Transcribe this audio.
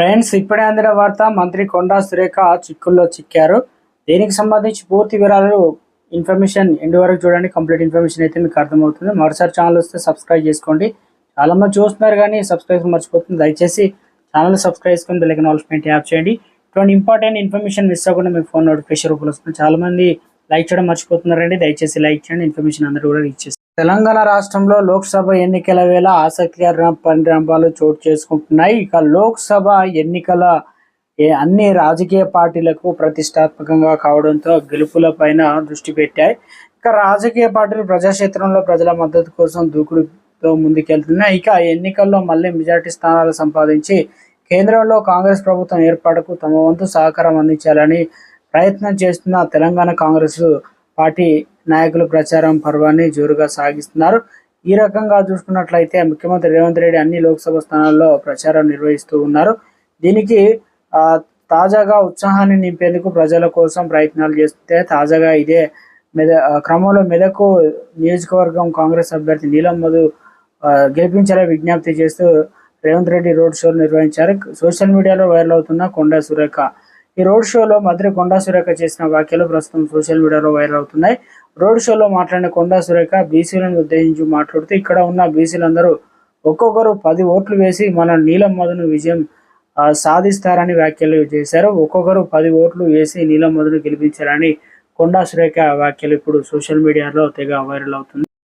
Friends, ఇప్పుడే అందిన వార్త. మంత్రి కొండా సురేఖ చిక్కుల్లో చిక్కారు. దీనికి సంబంధించి పూర్తి వివరాలు ఇన్ఫర్మేషన్ ఎండ్ వరకు చూడండి. కంప్లీట్ ఇన్ఫర్మేషన్ అయితే మీకు అర్థమవుతుంది. మరోసారి ఛానల్ వస్తే సబ్స్క్రైబ్ చేసుకోండి. చాలా మంది చూస్తున్నారు కానీ సబ్స్క్రైబ్ మర్చిపోతుంది. దయచేసి ఛానల్ సబ్స్క్రైబ్ చేసుకొని బెల్ ఐకాన్ ఆల్ ట్యాప్ చేయండి. ఇటువంటి ఇంపార్టెంట్ ఇన్ఫర్మేషన్ మిస్ అవ్వకుండా మీకు ఫోన్ నోటిఫికేషన్ రూపంలో వస్తుంది. చాలా మంది లైక్ చేయడం మర్చిపోతున్నారండి. దయచేసి లైక్ చేయండి. ఇన్ఫర్మేషన్ అందరూ కూడా రీచ్ చేస్తారు. తెలంగాణ రాష్ట్రంలో లోక్సభ ఎన్నికల వేళ ఆసక్తికర పరిణామాలు చోటు చేసుకుంటున్నాయి. ఇక లోక్సభ ఎన్నికల అన్ని రాజకీయ పార్టీలకు ప్రతిష్టాత్మకంగా కావడంతో గెలుపుల పైన దృష్టి పెట్టాయి. ఇక రాజకీయ పార్టీలు ప్రజాక్షేత్రంలో ప్రజల మద్దతు కోసం దూకుడుతో ముందుకెళ్తున్నాయి. ఇక ఎన్నికల్లో మళ్ళీ మెజార్టీ స్థానాలు సంపాదించి కేంద్రంలో కాంగ్రెస్ ప్రభుత్వం ఏర్పాటుకు తమ వంతు సహకారం అందించాలని ప్రయత్నం చేస్తున్న తెలంగాణ కాంగ్రెస్ పార్టీ నాయకులు ప్రచారం పర్వాన్ని జోరుగా సాగిస్తున్నారు. ఈ రకంగా చూసుకున్నట్లయితే ముఖ్యమంత్రి రేవంత్ రెడ్డి అన్ని లోక్సభ స్థానాల్లో ప్రచారం నిర్వహిస్తూ ఉన్నారు. దీనికి తాజాగా ఉత్సాహాన్ని నింపేందుకు ప్రజల కోసం ప్రయత్నాలు చేస్తే తాజాగా ఇదే క్రమంలో మెదక్ నియోజకవర్గం కాంగ్రెస్ అభ్యర్థి నీలం మధు గెలిపించాలని విజ్ఞప్తి చేస్తూ రేవంత్ రెడ్డి రోడ్ షోలు నిర్వహించారు. సోషల్ మీడియాలో వైరల్ అవుతున్న కొండా సురేఖ ఈ రోడ్ షోలో మంత్రి కొండా సురేఖ చేసిన వ్యాఖ్యలు ప్రస్తుతం సోషల్ మీడియాలో వైరల్ అవుతున్నాయి. రోడ్ షోలో మాట్లాడిన కొండా సురేఖ బీసీలను ఉద్దేశించి మాట్లాడుతూ ఇక్కడ ఉన్న బీసీలందరూ ఒక్కొక్కరు 10 ఓట్లు వేసి మన నీలం మధును విజయం సాధిస్తారని వ్యాఖ్యలు చేశారు. ఒక్కొక్కరు 10 ఓట్లు వేసి నీలం మధును గెలిపించారని కొండా సురేఖ వ్యాఖ్యలు ఇప్పుడు సోషల్ మీడియాలో తెగ వైరల్ అవుతుంది.